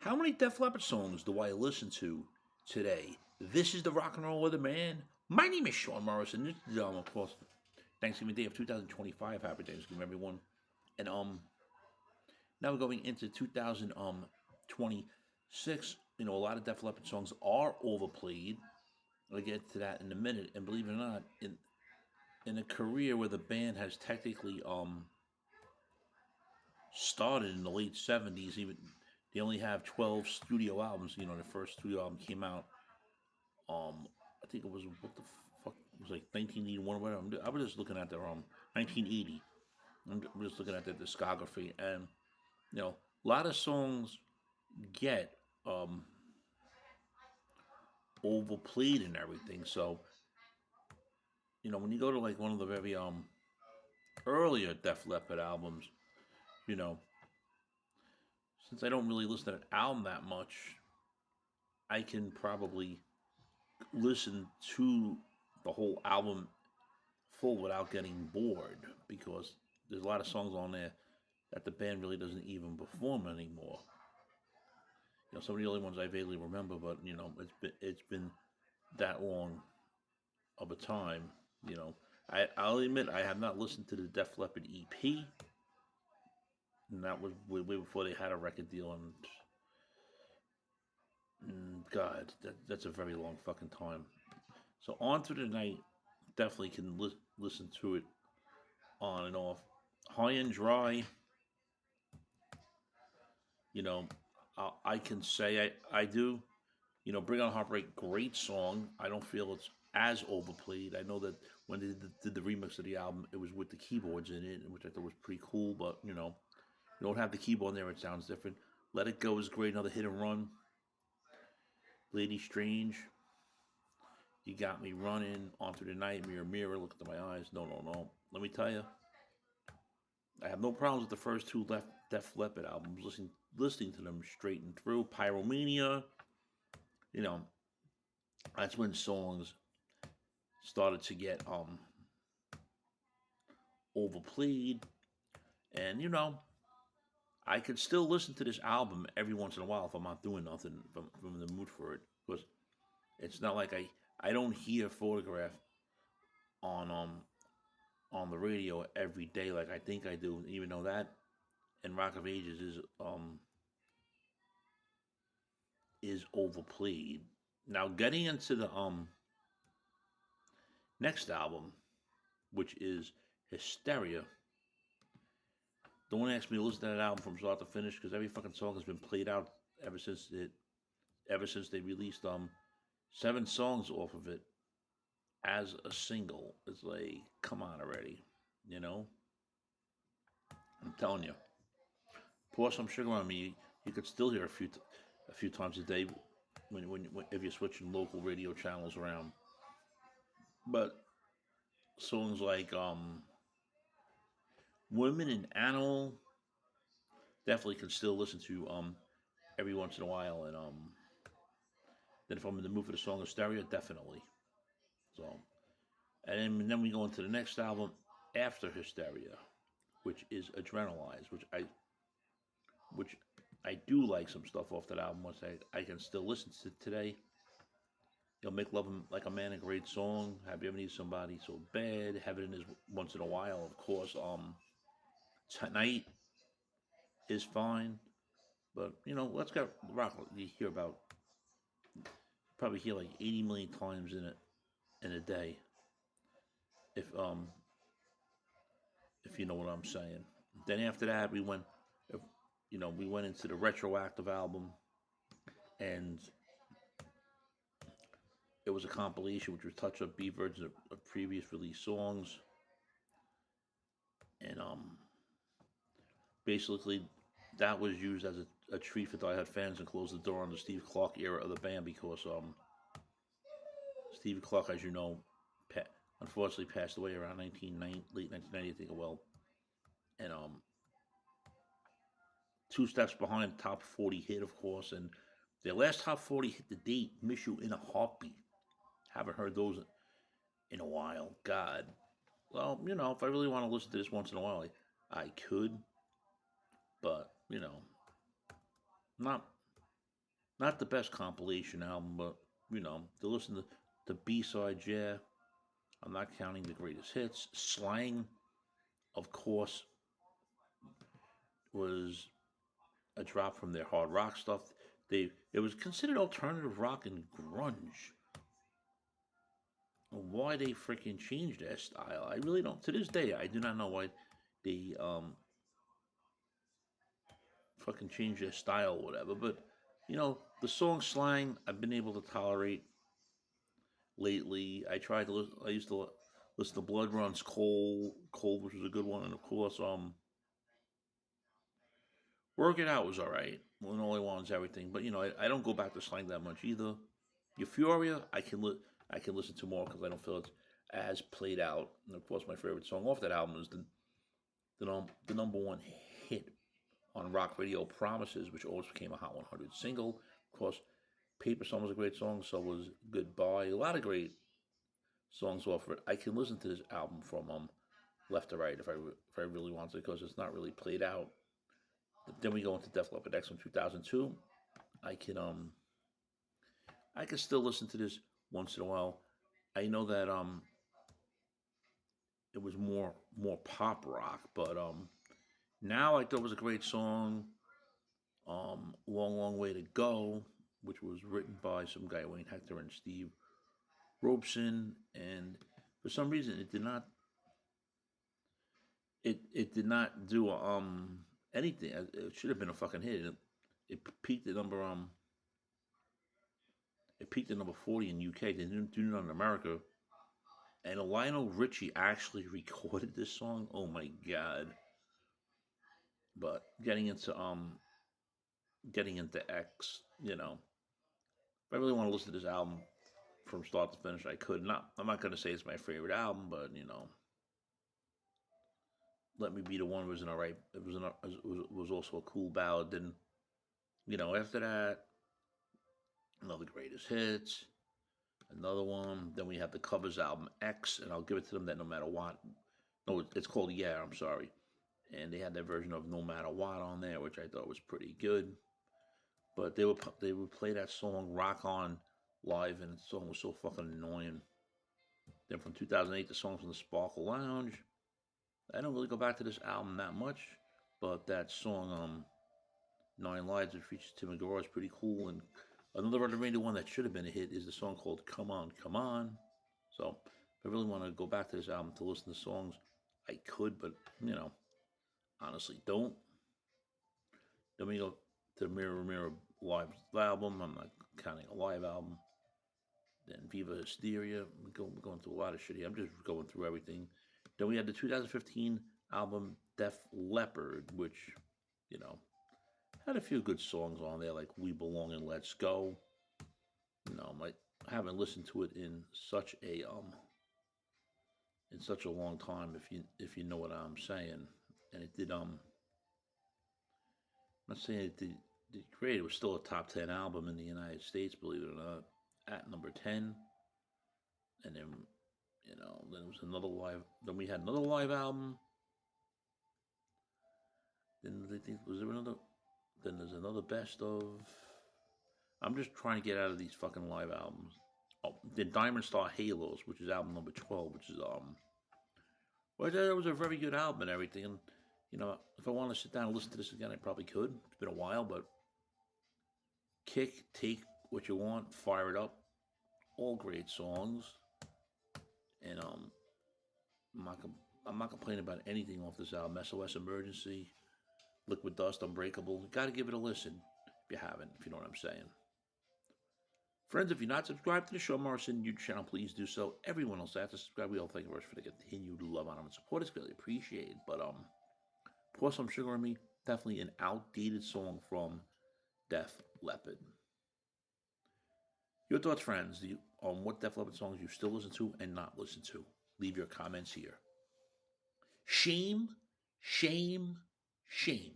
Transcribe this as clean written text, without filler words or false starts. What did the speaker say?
How many Def Leppard songs do I listen to today? This is the Rock and Roll Weather Man. My name is Sean Morrison. This is, of course, Thanksgiving Day of 2025. Happy Thanksgiving, everyone. And now we're going into 2026. A lot of Def Leppard songs are overplayed. I'll get to that in a minute. And believe it or not, in a career where the band has technically started in the late '70s, even they only have 12 studio albums. The first studio album came out. I think it was what the fuck it was like 1981 or whatever. I was just looking at their 1980. I'm just looking at their discography, and a lot of songs get overplayed and everything. So when you go to like one of the very earlier Def Leppard albums, you know, since I don't really listen to an album that much, I can probably listen to the whole album full without getting bored because there's a lot of songs on there that the band really doesn't even perform anymore. Some of the only ones I vaguely remember, but it's been that long of a time. I'll admit I have not listened to the Def Leppard EP, and that was way before they had a record deal. And God, that's a very long fucking time. So on to the night, definitely can listen to it on and off. High and Dry, you know, I can say I do. Bring On Heartbreak, great song. I don't feel it's as overplayed. I know that when they did the remix of the album, it was with the keyboards in it, which I thought was pretty cool. But you don't have the keyboard in there; it sounds different. Let It Go is great, another hit and run. Lady Strange, You Got Me Running, On Through the Night, Mirror Mirror, Look Into My Eyes. No, no, no. Let me tell you, I have no problems with the first two Def Leppard albums. Listening to them straight and through. Pyromania, you know, that's when songs started to get overplayed, and I could still listen to this album every once in a while if I'm not doing nothing, if I'm in the mood for it, because it's not like I don't hear Photograph on on the radio every day like I think I do, even though that and Rock of Ages is overplayed. Now getting into the next album, which is Hysteria. Don't ask me to listen to that album from start to finish because every fucking song has been played out ever since they released 7 songs off of it as a single. It's like, come on already, you know. I'm telling you, pour some sugar on me. You could still hear a few times a day when if you're switching local radio channels around. But songs like Women and Animal definitely can still listen to every once in a while, and then if I'm in the mood for the song Hysteria, definitely. So and then we go into the next album after Hysteria, which is Adrenalize, which I do like some stuff off that album, which I can still listen to today. Make love like a man, a great song. Have you ever need somebody so bad? Heaven is once in a while, of course. Tonight is fine, but let's get rock. You hear about probably hear like 80 million times in a day, if if you know what I'm saying. Then after that, we went into the retroactive album, and it was a compilation which was touch up B versions of previous release songs, and basically that was used as a treat for diehard fans and closed the door on the Steve Clark era of the band because Steve Clark, as you know, unfortunately passed away around late 1990, I think. Well, and 2 steps behind top 40 hit, of course, and their last top 40 hit to date, "Miss You in a Heartbeat." Haven't heard those in a while. God. Well, if I really want to listen to this once in a while, I could, but not not the best compilation album, but to listen to the B sides, yeah. I'm not counting the greatest hits. Slang, of course, was a drop from their hard rock stuff. It was considered alternative rock and grunge. Why they freaking changed their style, I really don't. To this day, I do not know why they fucking changed their style or whatever. But the song Slang, I've been able to tolerate lately. I tried to. I used to listen to Blood Runs Cold, which was a good one, and of course, Work It Out was all right. When All I Want Is Everything, but I don't go back to Slang that much either. Euphoria, I can listen to more because I don't feel it's as played out. And of course, my favorite song off that album is the number one hit on rock radio, Promises, which always became a Hot 100 single. Of course, Paper Song was a great song, so was Goodbye. A lot of great songs off of it. I can listen to this album from left to right if I really want to, because it's not really played out. But then we go into Def Leppard X from 2002. I can I can still listen to this once in a while. I know that it was more pop rock, but now I thought it was a great song. Long Long Way to Go, which was written by some guy Wayne Hector and Steve Robeson, and for some reason it did not do anything. It should have been a fucking hit. It peaked at number 40 in UK. They didn't do it in America. And Lionel Richie actually recorded this song. Oh my god! But getting into X, if I really want to listen to this album from start to finish, I could. Not. I'm not going to say it's my favorite album, but Let Me Be the One was an alright. It was also a cool ballad. Then after that, another greatest hits, another one. Then we have the covers album X, and I'll give it to them that no matter what. No, it's called Yeah. I'm sorry, and they had their version of No Matter What on there, which I thought was pretty good. But they would play that song Rock On live, and the song was so fucking annoying. Then from 2008, the song from the Sparkle Lounge. I don't really go back to this album that much, but that song Nine Lives, which features Tim McGraw, is pretty cool. And another underrated one that should have been a hit is the song called Come On, Come On. So if I really want to go back to this album to listen to songs, I could, but honestly don't. Then we go to Mirror Mirror live album. I'm not counting a live album. Then Viva Hysteria. We're going through a lot of shit here. I'm just going through everything. Then we had the 2015 album Def Leppard, which, had a few good songs on there like We Belong and Let's Go. I haven't listened to it in such a long time, if you know what I'm saying. And it did I'm not saying it did great. It was still a top 10 album in the United States, believe it or not, at number 10. And then then it was another live. Then we had another live album. Then they think was there another? Then there's another best of. I'm just trying to get out of these fucking live albums. Oh, then Diamond Star Halos, which is album number 12, which is well, that was a very good album and everything. And if I want to sit down and listen to this again, I probably could. It's been a while, but Kick, Take What You Want, Fire It Up, all great songs. And I'm not complaining about anything off this album. SOS Emergency, Liquid Dust, Unbreakable. You got to give it a listen if you haven't, if you know what I'm saying. Friends, if you're not subscribed to the show, Morrison YouTube channel, please do so. Everyone else has to subscribe. We all thank you very much for the continued love, honor, and support. It's greatly appreciated. But Pour Some Sugar on Me, definitely an outdated song from Def Leppard. Your thoughts, friends, on what Def Leppard songs you still listen to and not listen to. Leave your comments here. Shame, shame, shame.